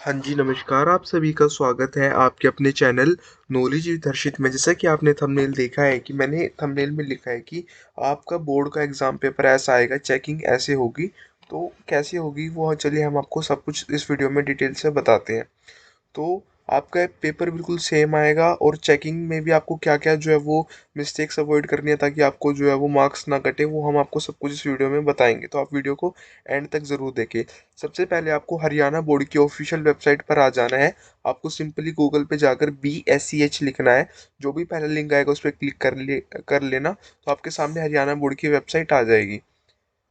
हाँ जी, नमस्कार। आप सभी का स्वागत है आपके अपने चैनल नॉलेज विद हर्षित में। जैसा कि आपने थंबनेल देखा है कि मैंने थंबनेल में लिखा है कि आपका बोर्ड का एग्ज़ाम पेपर ऐसा आएगा, चेकिंग ऐसे होगी। तो कैसे होगी वो चलिए हम आपको सब कुछ इस वीडियो में डिटेल से बताते हैं। तो आपका पेपर बिल्कुल सेम आएगा और चेकिंग में भी आपको क्या-क्या जो है वो मिस्टेक्स अवॉइड करनी है ताकि आपको जो है वो मार्क्स ना कटे, वो हम आपको सब कुछ इस वीडियो में बताएँगे। तो आप वीडियो को एंड तक ज़रूर देखें। सबसे पहले आपको हरियाणा बोर्ड की ऑफ़िशियल वेबसाइट पर आ जाना है। आपको सिंपली गूगल पे जाकर BSCH लिखना है। जो भी पहला लिंक आएगा उस पे क्लिक कर लेना, तो आपके सामने हरियाणा बोर्ड की वेबसाइट आ जाएगी।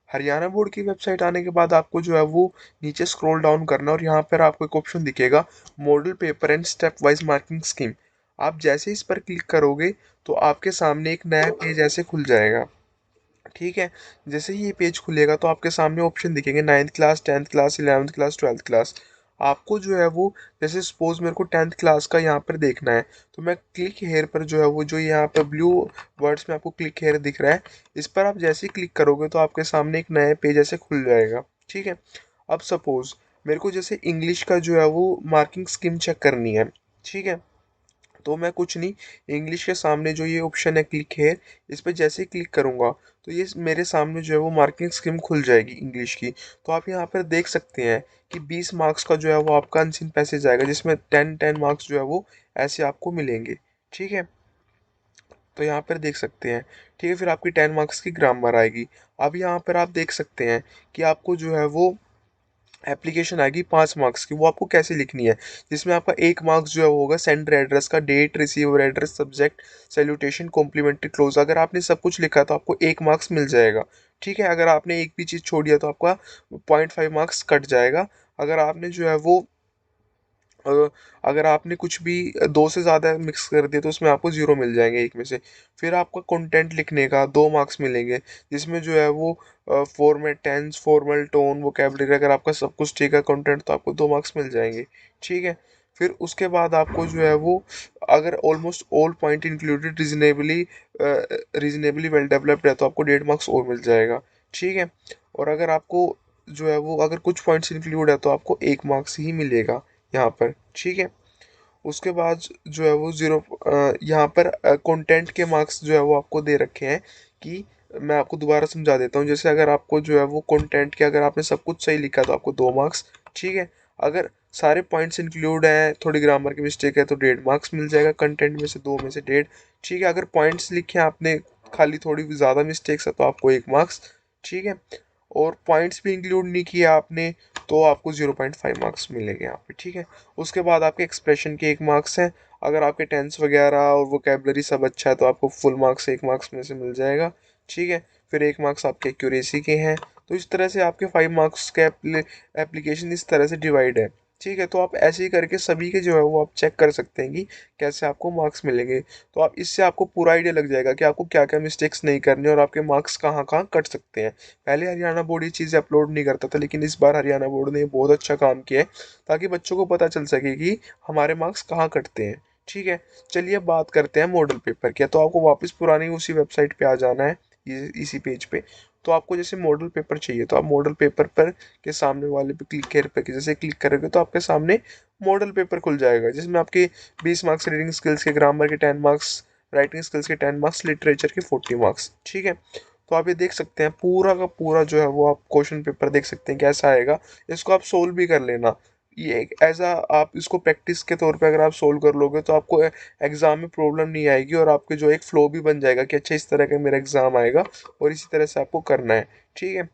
हरियाणा बोर्ड की वेबसाइट आने के बाद आपको जो है वो नीचे स्क्रॉल डाउन करना और यहाँ पर आपको एक ऑप्शन दिखेगा, model paper and step wise marking scheme. आप जैसे इस पर क्लिक करोगे तो आपके सामने एक नया पेज ऐसे खुल जाएगा। ठीक है। जैसे ही ये पेज खुलेगा तो आपके सामने ऑप्शन दिखेंगे, 9th class, 10th class, 11th class, 12th class. आपको जो है वो, जैसे सपोज मेरे को 10th क्लास का यहाँ पर देखना है, तो मैं क्लिक हेयर पर जो है वो, जो यहाँ पर ब्लू वर्ड्स में आपको क्लिक हेयर दिख रहा है, इस पर आप जैसे ही क्लिक करोगे तो आपके सामने एक नया पेज ऐसे खुल जाएगा। ठीक है। अब सपोज मेरे को जैसे इंग्लिश का जो है वो मार्किंग स्कीम चेक करनी है। ठीक है। तो मैं कुछ नहीं, इंग्लिश के सामने जो ये ऑप्शन है क्लिक है, इस पे जैसे ही क्लिक करूँगा तो ये मेरे सामने जो है वो मार्किंग स्कीम खुल जाएगी इंग्लिश की। तो आप यहाँ पर देख सकते हैं कि 20 मार्क्स का जो है वो आपका अनसीन पैसेज आएगा, जिसमें 10 मार्क्स जो है वो ऐसे आपको मिलेंगे। ठीक है। तो यहाँ पर देख सकते हैं। ठीक है। फिर आपकी 10 मार्क्स की ग्रामर आएगी। अब यहाँ पर आप देख सकते हैं कि आपको जो है वो एप्लीकेशन आएगी 5 मार्क्स की, वो आपको कैसे लिखनी है, जिसमें आपका 1 मार्क्स जो है वो होगा सेंडर एड्रेस का, date, receiver address, subject, salutation, complimentary close. अगर आपने सब कुछ लिखा तो आपको 1 मार्क्स मिल जाएगा। ठीक है। अगर आपने एक भी चीज़ छोड़ दिया तो आपका 0.5 मार्क्स कट जाएगा। अगर आपने जो है वो अ, अगर आपने कुछ भी दो से ज़्यादा मिक्स कर दिया तो उसमें आपको ज़ीरो मिल जाएंगे एक में से। फिर आपका कंटेंट लिखने का 2 मार्क्स मिलेंगे, जिसमें जो है वो format, tense, formal, tone, vocabulary, अगर आपका सब कुछ ठीक है कंटेंट तो आपको 2 मार्क्स मिल जाएंगे। ठीक है। फिर उसके बाद आपको जो है वो, अगर almost all point included reasonably well developed है तो आपको 1.5 मार्क्स और मिल जाएगा। ठीक है। और अगर आपको जो है वो, अगर कुछ पॉइंट्स इंक्लूड है तो आपको 1 मार्क्स ही मिलेगा यहाँ पर। ठीक है। उसके बाद जो है वो ज़ीरो, यहाँ पर कंटेंट के मार्क्स जो है वो आपको दे रखे हैं कि, मैं आपको दोबारा समझा देता हूँ। जैसे अगर आपको जो है वो कंटेंट के, अगर आपने सब कुछ सही लिखा तो आपको 2 मार्क्स। ठीक है। अगर सारे पॉइंट्स इंक्लूड हैं, थोड़ी ग्रामर की मिस्टेक है तो 1.5 मार्क्स मिल जाएगा, कंटेंट में से 2 में से 1.5। ठीक है। अगर पॉइंट्स लिखे हैं आपने खाली, थोड़ी ज़्यादा मिस्टेक्स है तो आपको 1 मार्क्स। ठीक है। और पॉइंट्स भी इंक्लूड नहीं किया आपने तो आपको 0.5 मार्क्स मिलेंगे यहाँ पे। ठीक है। उसके बाद आपके एक्सप्रेशन के 1 मार्क्स हैं। अगर आपके टेंस वगैरह और वोकेबलरी सब अच्छा है तो आपको फुल मार्क्स 1 मार्क्स में से मिल जाएगा। ठीक है। फिर 1 मार्क्स आपके एक्यूरेसी के हैं। तो इस तरह से आपके 5 मार्क्स के एप्लीकेशन इस तरह से डिवाइड है। ठीक है। तो आप ऐसे ही करके सभी के जो है वो आप चेक कर सकते हैं कि कैसे आपको मार्क्स मिलेंगे। तो आप इससे आपको पूरा आइडिया लग जाएगा कि आपको क्या क्या मिस्टेक्स नहीं करनी और आपके मार्क्स कहाँ कहाँ कट सकते हैं। पहले हरियाणा बोर्ड ये चीज़ें अपलोड नहीं करता था, लेकिन इस बार हरियाणा बोर्ड ने बहुत अच्छा काम किया है ताकि बच्चों को पता चल सके कि हमारे मार्क्स कहाँ कटते हैं। ठीक है। चलिए अब बात करते हैं मॉडल पेपर की। तो आपको वापस पुरानी उसी वेबसाइट पे आ जाना है, इसी पेज पे। तो आपको जैसे मॉडल पेपर चाहिए तो आप मॉडल पेपर पर के सामने वाले पे क्लिक कर पे जैसे क्लिक करोगे तो आपके सामने मॉडल पेपर खुल जाएगा, जिसमें आपके 20 मार्क्स रीडिंग स्किल्स के, ग्रामर के 10 मार्क्स, राइटिंग स्किल्स के 10 मार्क्स, लिटरेचर के 40 मार्क्स। ठीक है। तो आप ये देख सकते हैं पूरा का पूरा जो है वो, आप क्वेश्चन पेपर देख सकते हैं कैसा आएगा। इसको आप सोल्व भी कर लेना। ये एक ऐसा, आप इसको प्रैक्टिस के तौर पे अगर आप सोल्व कर लोगे तो आपको एग्जाम में प्रॉब्लम नहीं आएगी और आपके जो एक फ्लो भी बन जाएगा कि अच्छा इस तरह का मेरा एग्जाम आएगा और इसी तरह से आपको करना है। ठीक है।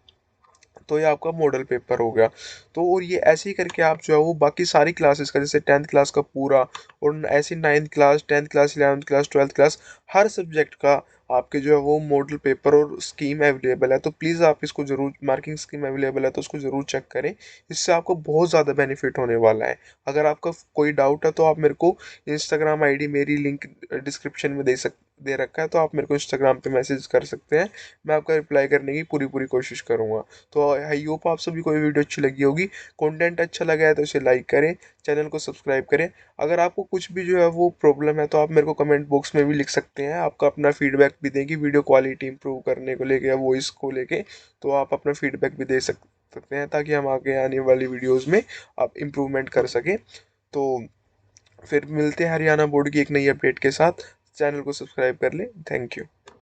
तो ये आपका मॉडल पेपर हो गया। तो और ये ऐसे ही करके आप जो है वो बाकी सारी क्लासेस का, जैसे 10th क्लास का पूरा, और ऐसे 9th class, 10th class, 11th class, 12th class, हर सब्जेक्ट का आपके जो है वो मॉडल पेपर और स्कीम अवेलेबल है। तो प्लीज़ आप इसको ज़रूर, मार्किंग स्कीम अवेलेबल है तो उसको ज़रूर चेक करें। इससे आपको बहुत ज़्यादा बेनिफिट होने वाला है। अगर आपका कोई डाउट है तो आप मेरे को इंस्टाग्राम आईडी, मेरी लिंक डिस्क्रिप्शन में दे रखा है, तो आप मेरे को इंस्टाग्राम पे मैसेज कर सकते हैं। मैं आपका रिप्लाई करने की पूरी पूरी कोशिश करूँगा। तो आई होप आप सभी को ये वीडियो अच्छी लगी होगी। कंटेंट अच्छा लगा है तो इसे लाइक करें, चैनल को सब्सक्राइब करें। अगर आपको कुछ भी जो है वो प्रॉब्लम है तो आप मेरे को कमेंट बॉक्स में भी लिख सकते हैं, आपका अपना फीडबैक भी दें कि वीडियो क्वालिटी इंप्रूव करने को लेके या वॉइस को लेके, तो आप अपना फीडबैक भी दे सकते सकते हैं, ताकि हम आगे आने वाली वीडियोस में आप इम्प्रूवमेंट कर सकें। तो फिर मिलते हैं हरियाणा बोर्ड की एक नई अपडेट के साथ। चैनल को सब्सक्राइब कर लें। Thank you.